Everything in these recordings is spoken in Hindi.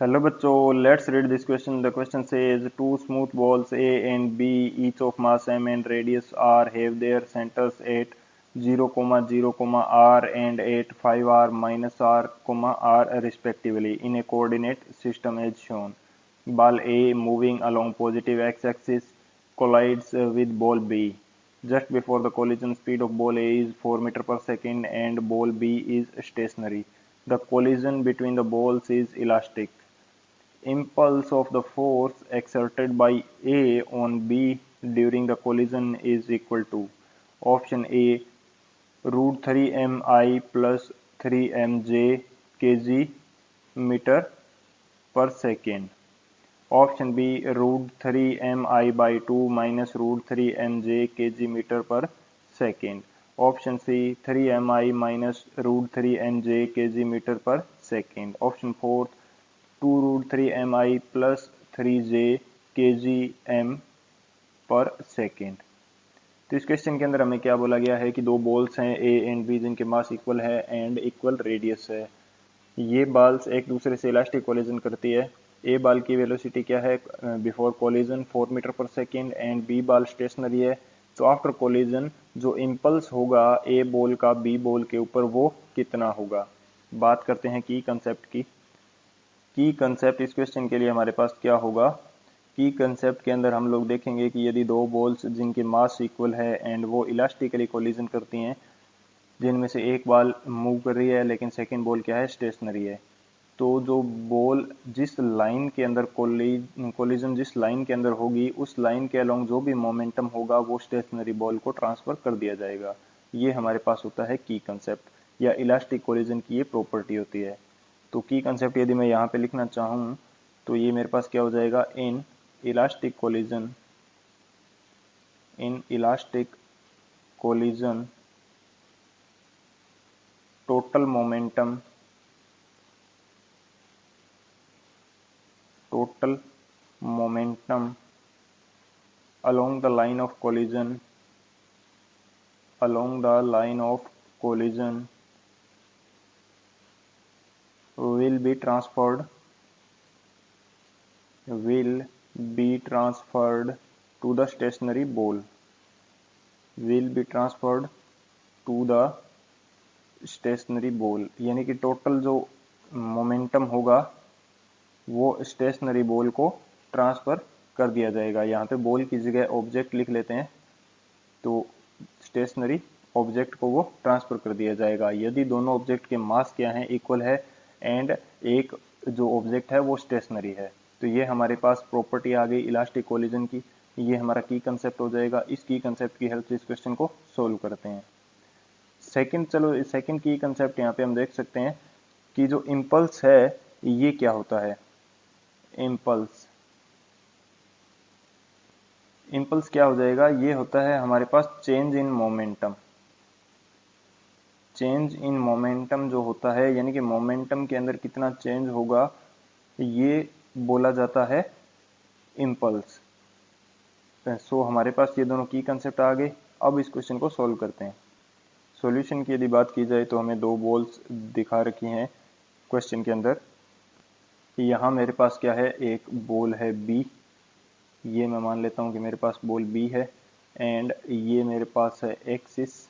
हेलो बच्चों, let's read this question. The question says two smooth balls A and B, each of mass m and radius r, have their centers at 0, 0, r and at 5r minus r, r respectively in a coordinate system as shown. Ball A moving along positive x-axis collides with ball B. Just before the collision, speed of ball A is 4 meter per second and ball B is stationary. The collision between the balls is elastic. Impulse of the force exerted by A on B during the collision is equal to option A root 3 mi plus 3 mj kg meter per second, option B root 3 mi by 2 minus root 3 mj kg meter per second, option C 3 mi minus root 3 mj kg meter per second, option 4 2 root 3 mi plus 3j kgm पर सेकेंड. तो इस क्वेश्चन के अंदर हमें क्या बोला गया है कि दो बॉल्स हैं ए एंड बी जिनके मास इक्वल है एंड इक्वल रेडियस है. ये बॉल्स एक दूसरे से इलास्टिक कोलिजन करती है. ए बॉल की वेलोसिटी क्या है before collision 4 metre per second and B ball stationary है. तो आफ्टर कोलिजन जो इम्पल्स होगा ए बॉल का बी बॉल के ऊपर वो कितना होगा. बात करते हैं की कंसेप्ट की. की कंसेप्ट इस क्वेश्चन के लिए हमारे पास क्या होगा. की कंसेप्ट के अंदर हम लोग देखेंगे कि यदि दो बॉल्स जिनके मास इक्वल है एंड वो इलास्टिकली कोलिजन करती हैं, जिनमें से एक बॉल मूव कर रही है लेकिन सेकंड बॉल क्या है स्टेशनरी है, तो जो बॉल जिस लाइन के अंदर कोलिजन जिस लाइन के अंदर होगी उस लाइन के अलोंग जो भी मोमेंटम होगा वो स्टेशनरी बॉल को ट्रांसफर कर दिया जाएगा. ये हमारे पास होता है की कंसेप्ट या इलास्टिक कोलिजन की ये प्रॉपर्टी होती है. तो की कंसेप्ट यदि मैं यहाँ पे लिखना चाहूँ तो ये मेरे पास क्या हो जाएगा in elastic collision total momentum along the line of collision will be transferred to the stationary ball. यानी कि टोटल जो मोमेंटम होगा वो स्टेशनरी बॉल को ट्रांसफर कर दिया जाएगा. यहाँ पे बॉल की जगह ऑब्जेक्ट लिख लेते हैं, तो स्टेशनरी ऑब्जेक्ट को वो ट्रांसफर कर दिया जाएगा यदि दोनों ऑब्जेक्ट के मास क्या है इक्वल है एंड एक जो ऑब्जेक्ट है वो स्टेशनरी है. तो ये हमारे पास प्रॉपर्टी आ गई इलास्टिक कोलिजन की. ये हमारा की कंसेप्ट हो जाएगा. इस की कंसेप्ट की हेल्प से इस क्वेश्चन को सोल्व करते हैं. सेकंड की कंसेप्ट यहाँ पे हम देख सकते हैं कि जो इम्पल्स है ये क्या होता है. इम्पल्स क्या हो जाएगा, ये होता है हमारे पास चेंज इन मोमेंटम जो होता है, यानी कि मोमेंटम के अंदर कितना चेंज होगा ये बोला जाता है इम्पल्स. सो हमारे पास ये दोनों की कंसेप्ट आ गए. अब इस क्वेश्चन को सॉल्व करते हैं. सॉल्यूशन की यदि बात की जाए तो हमें दो बॉल्स दिखा रखी हैं क्वेश्चन के अंदर. यहाँ मेरे पास क्या है, एक बॉल है बी. ये मैं मान लेता हूँ कि मेरे पास बॉल बी है एंड ये मेरे पास है एक्सिस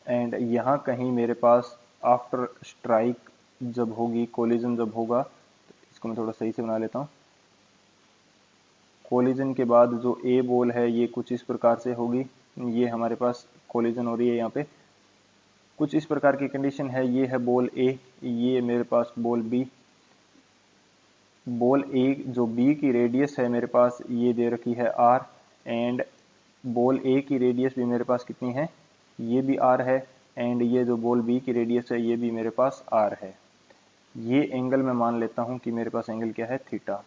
एंड यहाँ कहीं मेरे पास आफ्टर स्ट्राइक जब होगी कोलिजन जब होगा, तो इसको मैं थोड़ा सही से बना लेता हूँ. कोलिजन के बाद जो ए बॉल है ये कुछ इस प्रकार से होगी. ये हमारे पास कोलिजन हो रही है यहाँ पे कुछ इस प्रकार की कंडीशन है. ये है बॉल ए, ये मेरे पास बॉल बी. बॉल ए जो बी की रेडियस है मेरे पास ये दे रखी है आर एंड बॉल ए की रेडियस भी मेरे पास कितनी है, ये भी आर है एंड ये जो बॉल बी की रेडियस है ये भी मेरे पास आर है. ये एंगल मैं मान लेता हूँ कि मेरे पास एंगल क्या है थीटा.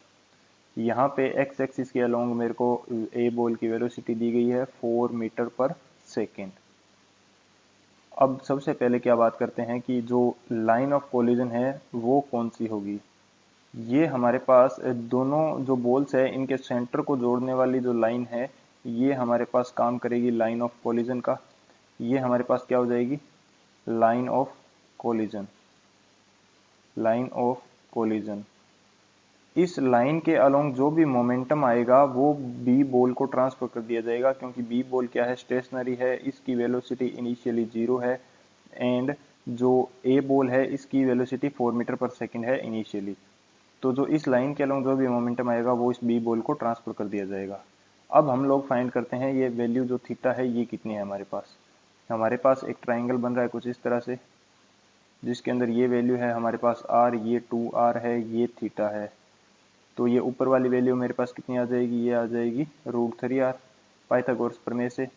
यहाँ पे एक्स एक्सिस के अलोंग मेरे को ए बॉल की वेलोसिटी दी गई है 4 मीटर पर सेकेंड. अब सबसे पहले क्या बात करते हैं कि जो लाइन ऑफ कोलिजन है वो कौन सी होगी. ये हमारे पास दोनों जो बॉल्स है इनके सेंटर को जोड़ने वाली जो लाइन है ये हमारे पास काम करेगी लाइन ऑफ कोलिजन का. ये हमारे पास क्या हो जाएगी लाइन ऑफ कोलिजन। इस लाइन के अलोंग जो भी मोमेंटम आएगा वो बी बॉल को ट्रांसफर कर दिया जाएगा, क्योंकि बी बॉल क्या है, स्टेशनरी है, इसकी वेलोसिटी इनिशियली 0 है, एंड जो ए बॉल है इसकी वेलोसिटी 4 मीटर पर सेकंड है इनिशियली। तो जो इस लाइन के अलोंग जो भी मोमेंटम आएगा वो इस बी बॉल को ट्रांसफर कर दिया जाएगा। अब हम लोग फाइंड करते हैं ये वैल्यू जो थीटा है ये कितनी है हमारे पास एक ट्राइंगल बन रहा है कुछ इस तरह से, जिसके अंदर ये वैल्यू है हमारे पास r, ये 2r है, ये थीटा है। तो ये ऊपर वाली वैल्यू मेरे पास कितनी आ जाएगी, ये आ जाएगी √3r पाइथागोरस प्रमेय से।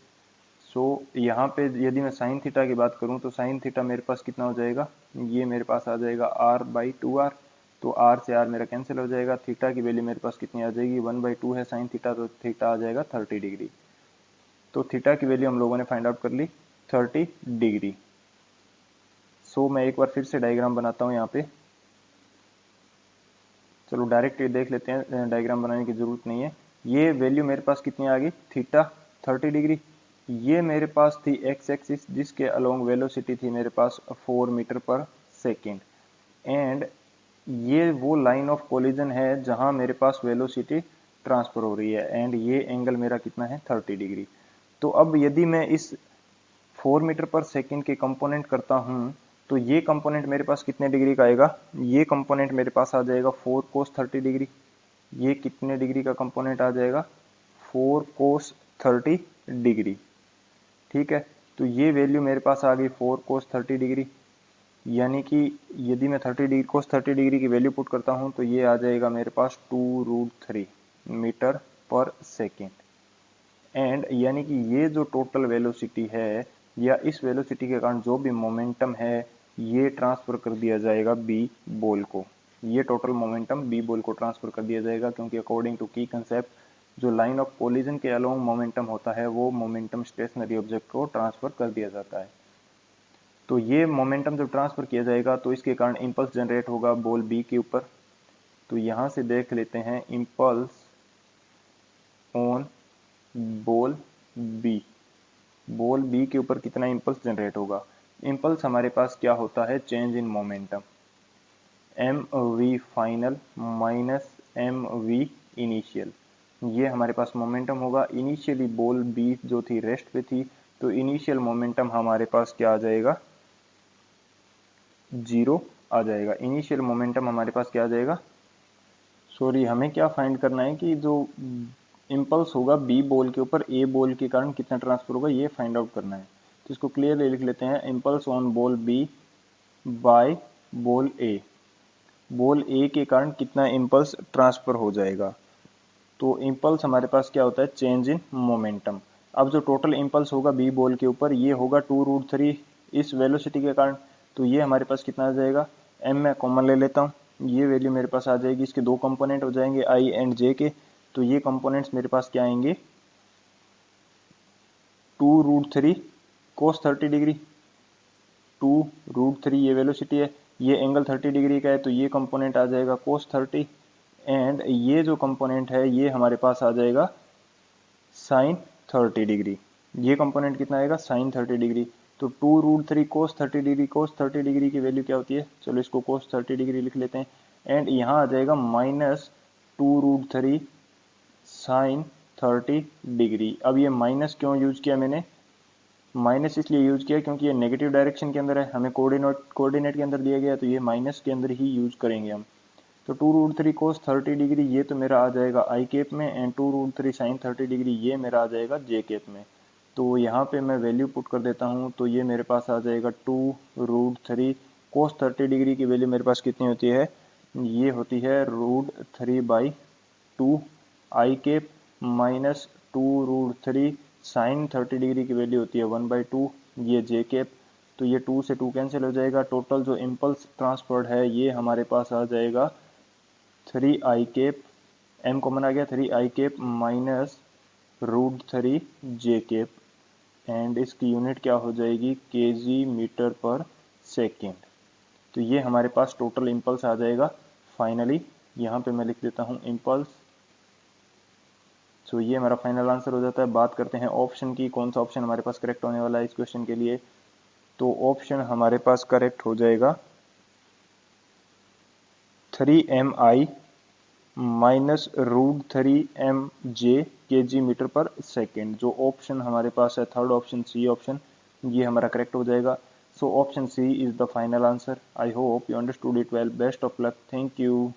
सो यहाँ पे यदि मैं साइन थीटा की बात करूँ तो साइन थीटा मेरे पास कितना हो जाएगा, ये मेरे पास आ जाएगा r/2r। तो r से r मेरा कैंसिल हो जाएगा। थीटा की वैल्यू मेरे पास कितनी आ जाएगी, 1/2 है साइन थीटा, तो थीटा आ जाएगा 30 डिग्री। तो थीटा की वैल्यू हम लोगों ने फाइंड आउट कर ली 30 डिग्री। सो मैं एक बार फिर से डायग्राम बनाता हूँ यहाँ पे। चलो डायरेक्ट ये देख लेते हैं, डायग्राम बनाने की जरूरत नहीं है। ये वैल्यू मेरे पास कितनी आ गई, थीटा 30 डिग्री। ये मेरे पास थी एक्स एक्सिस जिसके अलोंग वेलोसिटी थी मेरे पास 4 मीटर पर सेकेंड, एंड ये वो लाइन ऑफ कोलिजन है जहां मेरे पास वेलोसिटी ट्रांसफर हो रही है, एंड ये एंगल मेरा कितना है 30 डिग्री। तो अब यदि मैं इस 4 मीटर पर सेकेंड के कंपोनेंट करता हूं तो ये कंपोनेंट मेरे पास कितने डिग्री का आएगा, ये कंपोनेंट मेरे पास आ जाएगा 4 cos 30 डिग्री। ये कितने डिग्री का कंपोनेंट आ जाएगा, 4 cos 30 डिग्री। ठीक है, तो ये वैल्यू मेरे पास आ गई 4 cos 30 डिग्री, यानी कि यदि मैं 30 डिग्री cos 30 डिग्री की वैल्यू पुट करता हूं तो ये आ जाएगा मेरे पास 2√3 मीटर पर सेकेंड। एंड यानी कि ये जो टोटल वेलोसिटी है या इस वेलोसिटी के कारण जो भी मोमेंटम है ये ट्रांसफर कर दिया जाएगा बी बॉल को। ये टोटल मोमेंटम बी बॉल को ट्रांसफर कर दिया जाएगा, क्योंकि अकॉर्डिंग टू की कंसेप्ट जो लाइन ऑफ कोलिजन के अलोंग मोमेंटम होता है वो मोमेंटम स्टेशनरी ऑब्जेक्ट को ट्रांसफर कर दिया जाता है। तो ये मोमेंटम जब ट्रांसफर किया जाएगा तो इसके कारण इंपल्स जनरेट होगा बॉल बी के ऊपर। तो यहां से देख लेते हैं impulse on ball B. Ball B के ऊपर कितना इंपल्स जनरेट होगा। इंपल्स हमारे पास क्या होता है, change in momentum, mv final minus mv initial. ये हमारे पास मोमेंटम होगा। इनिशियली बॉल बी जो थी रेस्ट पे थी, तो इनिशियल मोमेंटम हमारे पास क्या आ जाएगा, 0 आ जाएगा। इनिशियल मोमेंटम हमारे पास क्या आ जाएगा, सॉरी हमें क्या फाइंड करना है कि जो इंपल्स होगा बी बॉल के ऊपर ए बॉल के कारण कितना ट्रांसफर होगा ये फाइंड आउट करना है। तो इसको क्लियरली लिख लेते हैं, impulse on ball B by ball A. Ball A के कारण कितना इंपल्स ट्रांसफर हो जाएगा। तो इंपल्स हमारे पास क्या होता है, चेंज इन मोमेंटम। अब जो टोटल इंपल्स होगा बी बॉल के ऊपर ये होगा 2√3 इस वेलोसिटी के कारण। तो ये हमारे पास कितना आ जाएगा, एम मैं कॉमन ले लेता हूँ, ये वैल्यू मेरे पास आ जाएगी। इसके दो कंपोनेंट हो जाएंगे आई एंड जे के। तो ये कंपोनेंट्स मेरे पास क्या आएंगे, 2√3 cos 30 डिग्री, 2√3 ये वेलोसिटी है, ये एंगल 30 डिग्री का है, तो ये कंपोनेंट आ जाएगा cos 30, एंड ये जो कंपोनेंट है ये हमारे पास आ जाएगा sin 30 डिग्री। ये कंपोनेंट कितना आएगा, sin 30 डिग्री। तो 2√3 cos 30 डिग्री, cos 30 डिग्री की वैल्यू क्या होती है, चलो इसको cos 30 डिग्री लिख लेते हैं, एंड यहाँ आ जाएगा माइनस 2√3 sin 30 डिग्री। अब ये माइनस क्यों यूज किया मैंने, माइनस इसलिए यूज किया क्योंकि ये नेगेटिव डायरेक्शन के अंदर है, हमें कोऑर्डिनेट के अंदर दिया गया, तो ये माइनस के अंदर ही यूज करेंगे हम। तो 2√3 cos 30 डिग्री ये तो मेरा आ जाएगा आई केप में, एंड 2√3 sin 30 डिग्री ये मेरा आ जाएगा जे केप में। तो यहाँ पे मैं वैल्यू पुट कर देता हूँ, तो ये मेरे पास आ जाएगा 2√3 cos 30 डिग्री की वैल्यू मेरे पास कितनी होती है, ये होती है √3/2 आई केप माइनस 2√3 sin 30 डिग्री की वैल्यू होती है 1/2 ये जे केप। तो ये 2 से 2 कैंसिल हो जाएगा। टोटल जो इम्पल्स ट्रांसफर्ड है ये हमारे पास आ जाएगा 3 आई केप, एम कॉमन आ गया, 3 I cap minus √3 J cap, and इसकी यूनिट क्या हो जाएगी, केजी मीटर पर सेकेंड। तो ये हमारे पास टोटल इम्पल्स आ जाएगा। फाइनली यहाँ पे मैं लिख देता हूँ इम्पल्स। तो ये हमारा फाइनल आंसर हो जाता है। बात करते हैं ऑप्शन की, कौन सा ऑप्शन हमारे पास करेक्ट होने वाला है इस क्वेश्चन के लिए। तो ऑप्शन हमारे पास करेक्ट हो जाएगा 3 mi माइनस √3 mj kg/s। जो ऑप्शन हमारे पास है थर्ड ऑप्शन सी ऑप्शन, ये हमारा करेक्ट हो जाएगा। So option C is the final answer. I hope you understood it well. Best of luck. Thank you.